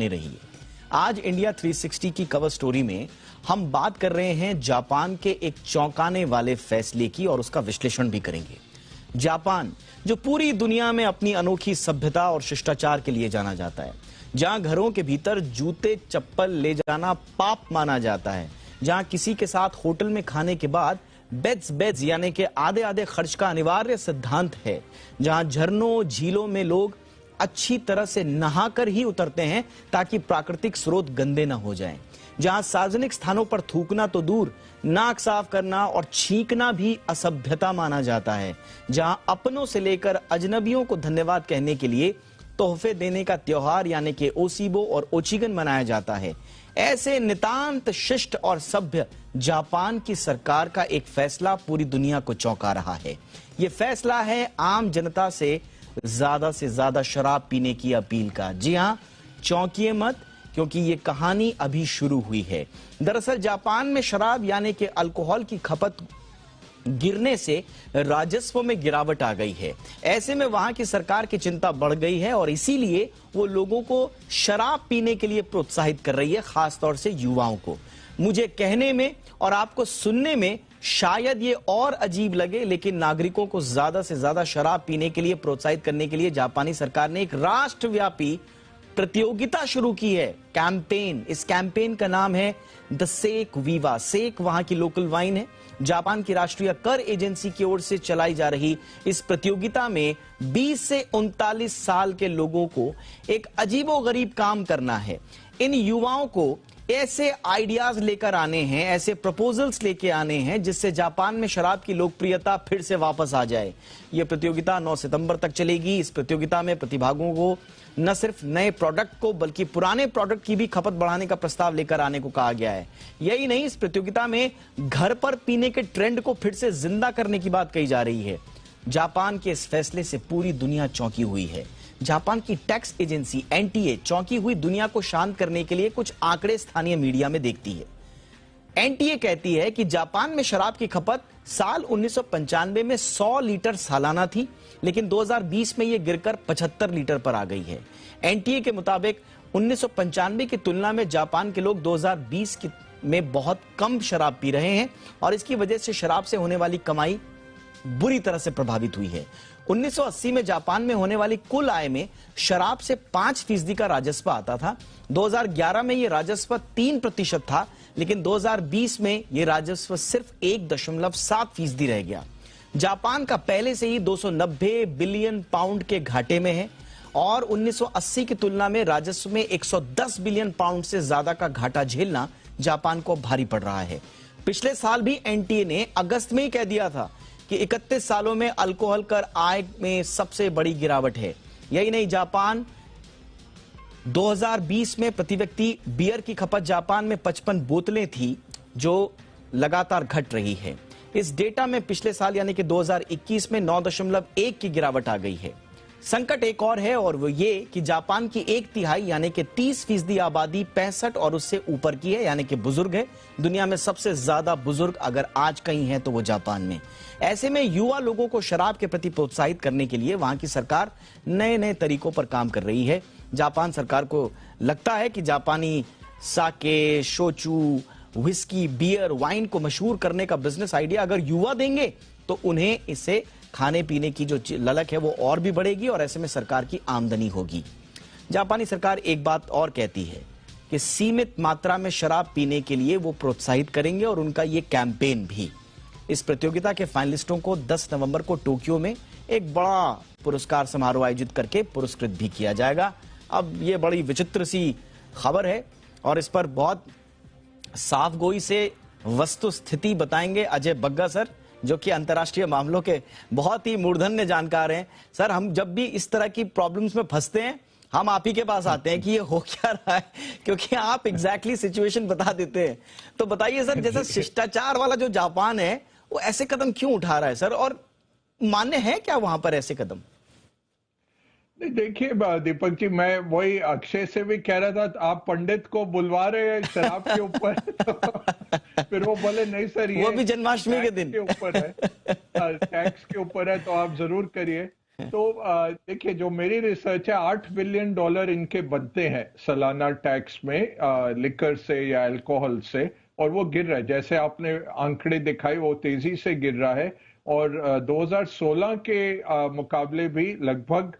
रही है। आज इंडिया 360 की कवर स्टोरी में हम बात कर रहे हैं जापान के एक चौंकाने वाले फैसले की और उसका विश्लेषण भी करेंगे। जापान जो पूरी दुनिया में अपनी अनोखी सभ्यता और शिष्टाचार के लिए जाना जाता है, जहां घरों के भीतर जूते चप्पल ले जाना पाप माना जाता है, जहां किसी के साथ होटल में खाने के बाद बेड्स यानी कि आधे आधे खर्च का अनिवार्य सिद्धांत है, जहां झरनों झीलों में लोग अच्छी तरह से नहाकर ही उतरते हैं ताकि प्राकृतिक स्रोत गंदे ना हो जाएं, जहां सार्वजनिक स्थानों पर थूकना तो दूर, नाक साफ करना और छींकना भी असभ्यता माना जाता है, जहां अपनों से लेकर अजनबियों को धन्यवाद कहने के लिए तोहफे देने का त्योहार यानी कि ओसीबो और ओचिगन मनाया जाता है। ऐसे नितांत शिष्ट और सभ्य जापान की सरकार का एक फैसला पूरी दुनिया को चौंका रहा है। यह फैसला है आम जनता से ज्यादा शराब पीने की अपील का। जी हां, चौंकिए मत, क्योंकि ये कहानी अभी शुरू हुई है। दरअसल जापान में शराब यानी कि अल्कोहल की खपत गिरने से राजस्व में गिरावट आ गई है। ऐसे में वहां की सरकार की चिंता बढ़ गई है और इसीलिए वो लोगों को शराब पीने के लिए प्रोत्साहित कर रही है, खासतौर से युवाओं को। मुझे कहने में और आपको सुनने में शायद ये और अजीब लगे, लेकिन नागरिकों को ज्यादा से ज्यादा शराब पीने के लिए प्रोत्साहित करने के लिए जापानी सरकार ने एक राष्ट्रव्यापी प्रतियोगिता शुरू की है, कैंपेन। इस कैंपेन का नाम है द सेक वीवा। सेक वहां की लोकल वाइन है। जापान की राष्ट्रीय कर एजेंसी की ओर से चलाई जा रही इस प्रतियोगिता में 20 से 39 साल के लोगों को एक अजीबोगरीब काम करना है। इन युवाओं को ऐसे आइडियाज लेकर आने हैं, ऐसे प्रपोजल्स लेके आने हैं जिससे जापान में शराब की लोकप्रियता फिर से वापस आ जाए। यह प्रतियोगिता 9 सितंबर तक चलेगी। इस प्रतियोगिता में प्रतिभागियों को न सिर्फ नए प्रोडक्ट को बल्कि पुराने प्रोडक्ट की भी खपत बढ़ाने का प्रस्ताव लेकर आने को कहा गया है। यही नहीं, इस प्रतियोगिता में घर पर पीने के ट्रेंड को फिर से जिंदा करने की बात कही जा रही है। जापान के इस फैसले से पूरी दुनिया चौंकी हुई है। जापान की टैक्स एजेंसी एनटीए चौंकी हुई दुनिया को शांत करने के लिए कुछ आंकड़े स्थानीय मीडिया में देखती है। एनटीए कहती है कि जापान में शराब की खपत साल 1995 में 100 लीटर सालाना थी, लेकिन 2020 में यह गिरकर 75 लीटर पर आ गई है। एनटीए के मुताबिक 1995 की तुलना में जापान के लोग 2020 में बहुत कम शराब पी रहे हैं और इसकी वजह से शराब से होने वाली कमाई बुरी तरह से प्रभावित हुई है। 1980 में जापान में होने वाली कुल आय में शराब से 5% का राजस्व आता था। 2011 में यह राजस्व 3% था, लेकिन 2020 में यह राजस्व सिर्फ 1.7% रह गया। जापान का पहले से ही 290 बिलियन पाउंड के घाटे में है और 1980 की तुलना में राजस्व में 110 बिलियन पाउंड से ज्यादा का घाटा झेलना जापान को भारी पड़ रहा है। पिछले साल भी एनटीए ने अगस्त में ही कह दिया था कि 31 सालों में अल्कोहल कर आय में सबसे बड़ी गिरावट है। यही नहीं, जापान 2020 में प्रति व्यक्ति बियर की खपत जापान में 55 बोतलें थी, जो लगातार घट रही है। इस डेटा में पिछले साल यानी कि 2021 में 9.1 की गिरावट आ गई है। संकट एक और है और वो ये कि जापान की 1/3 यानी कि 30% आबादी 65 और उससे ऊपर की है, यानी कि बुजुर्ग है। दुनिया में सबसे ज्यादा बुजुर्ग अगर आज कहीं है तो वो जापान में। ऐसे में युवा लोगों को शराब के प्रति प्रोत्साहित करने के लिए वहां की सरकार नए नए तरीकों पर काम कर रही है। जापान सरकार को लगता है कि जापानी साके, शोचू, व्हिस्की, बियर, वाइन को मशहूर करने का बिजनेस आइडिया अगर युवा देंगे तो उन्हें इससे खाने पीने की जो ललक है वो और भी बढ़ेगी और ऐसे में सरकार की आमदनी होगी। जापानी सरकार एक बात और कहती है कि सीमित मात्रा में शराब पीने के लिए वो प्रोत्साहित करेंगे और उनका ये कैंपेन भी। इस प्रतियोगिता के फाइनलिस्टों को 10 नवंबर को टोक्यो में एक बड़ा पुरस्कार समारोह आयोजित करके पुरस्कृत भी किया जाएगा। अब ये बड़ी विचित्र सी खबर है और इस पर बहुत साफ गोई से वस्तु स्थिति बताएंगे अजय बग्गा सर, जो कि अंतर्राष्ट्रीय मामलों के बहुत ही मूर्धन्य जानकार हैं। सर, हम जब भी इस तरह की प्रॉब्लम्स में फंसते हैं हम आप ही के पास आते हैं कि ये हो क्या रहा है, क्योंकि आप एग्जैक्टली सिचुएशन बता देते हैं। तो बताइए सर, जैसा शिष्टाचार वाला जो जापान है वो ऐसे कदम क्यों उठा रहा है सर, और मान्य है क्या वहां पर ऐसे कदम? देखिए दीपक जी, मैं वही अक्षय से भी कह रहा था, आप पंडित को बुलवा रहे हैं शराब के ऊपर तो फिर वो बोले नहीं सर, ये वो भी जन्माष्टमी के दिन के ऊपर है, टैक्स के ऊपर है, तो आप जरूर करिए। तो देखिए, जो मेरी रिसर्च है, $8 बिलियन इनके बनते हैं सालाना टैक्स में, लिकर से या अल्कोहल से, और वो गिर रहा है। जैसे आपने आंकड़े दिखाई, वो तेजी से गिर रहा है, और 2016 के मुकाबले भी लगभग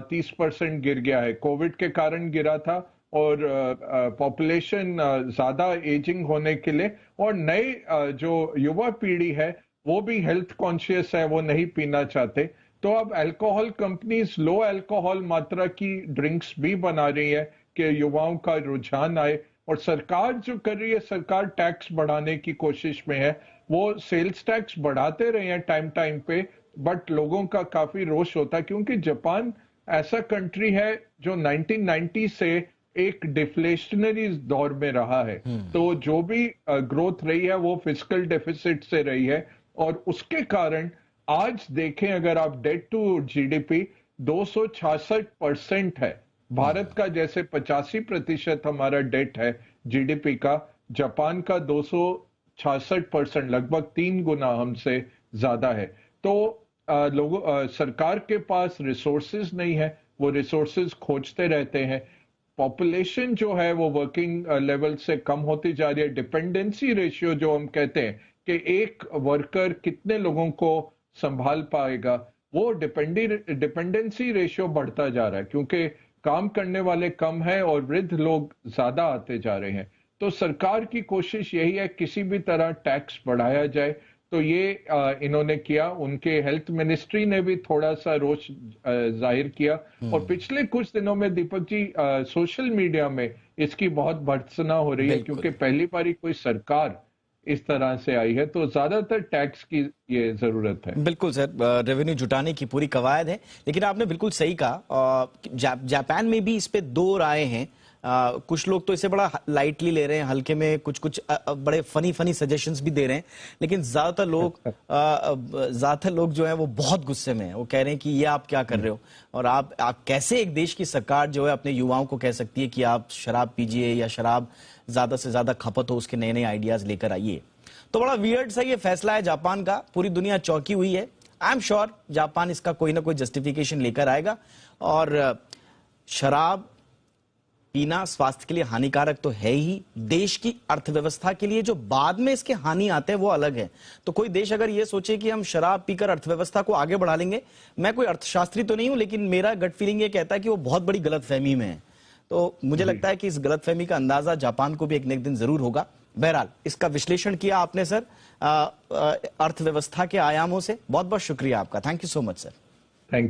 30% गिर गया है। कोविड के कारण गिरा था, और पॉपुलेशन ज्यादा एजिंग होने के लिए, और नए जो युवा पीढ़ी है वो भी हेल्थ कॉन्शियस है, वो नहीं पीना चाहते। तो अब अल्कोहल कंपनीज लो अल्कोहल मात्रा की ड्रिंक्स भी बना रही है कि युवाओं का रुझान आए। और सरकार जो कर रही है, सरकार टैक्स बढ़ाने की कोशिश में है। वो सेल्स टैक्स बढ़ाते रहे हैं टाइम टाइम पे, बट लोगों का काफी रोष होता है, क्योंकि जापान ऐसा कंट्री है जो 1990 से एक डिफ्लेशनरी दौर में रहा है। तो जो भी ग्रोथ रही है वो फिस्कल डेफिसिट से रही है, और उसके कारण आज देखें, अगर आप डेट टू जीडीपी 266% है। भारत का जैसे 85% हमारा डेट है जीडीपी का, जापान का 266%, लगभग 3 गुना हमसे ज्यादा है। तो सरकार के पास रिसोर्सेज नहीं है, वो रिसोर्सेज खोजते रहते हैं। पॉपुलेशन जो है वो वर्किंग लेवल से कम होती जा रही है। डिपेंडेंसी रेशियो जो हम कहते हैं कि एक वर्कर कितने लोगों को संभाल पाएगा, वो डिपेंडेंसी रेशियो बढ़ता जा रहा है, क्योंकि काम करने वाले कम हैं और वृद्ध लोग ज्यादा आते जा रहे हैं। तो सरकार की कोशिश यही है, किसी भी तरह टैक्स बढ़ाया जाए। तो ये इन्होंने किया। उनके हेल्थ मिनिस्ट्री ने भी थोड़ा सा रोष जाहिर किया, और पिछले कुछ दिनों में दीपक जी सोशल मीडिया में इसकी बहुत भर्त्सना हो रही है, क्योंकि पहली बारी कोई सरकार इस तरह से आई है। तो ज्यादातर टैक्स की ये जरूरत है। बिल्कुल सर, रेवेन्यू जुटाने की पूरी कवायद है। लेकिन आपने बिल्कुल सही कहा, जापान में भी इस पे दो राय हैं। कुछ लोग तो इसे बड़ा लाइटली ले रहे हैं, हल्के में कुछ बड़े फनी सजेशंस भी दे रहे हैं। लेकिन ज्यादातर लोग जो है वो बहुत गुस्से में है। वो कह रहे हैं कि ये आप क्या कर रहे हो, और आप कैसे एक देश की सरकार जो है अपने युवाओं को कह सकती है कि आप शराब पीजिए या शराब ज्यादा से ज्यादा खपत हो, उसके नए आइडियाज लेकर आइए। तो बड़ा वियर्ड सा ये फैसला है जापान का। पूरी दुनिया चौंकी हुई है। आई एम श्योर जापान इसका कोई ना कोई जस्टिफिकेशन लेकर आएगा। और शराब पीना स्वास्थ्य के लिए हानिकारक तो है ही, देश की अर्थव्यवस्था के लिए जो बाद में इसके हानि आते हैं वो अलग है। तो कोई देश अगर ये सोचे कि हम शराब पीकर अर्थव्यवस्था को आगे बढ़ा लेंगे, मैं कोई अर्थशास्त्री तो नहीं हूं, लेकिन मेरा गट फीलिंग ये कहता है कि वो बहुत बड़ी गलतफहमी में है। तो मुझे लगता है कि इस गलतफहमी का अंदाजा जापान को भी एक न एक दिन जरूर होगा। बहरहाल, इसका विश्लेषण किया आपने सर अर्थव्यवस्था के आयामों से। बहुत बहुत शुक्रिया आपका। Thank you so much sir.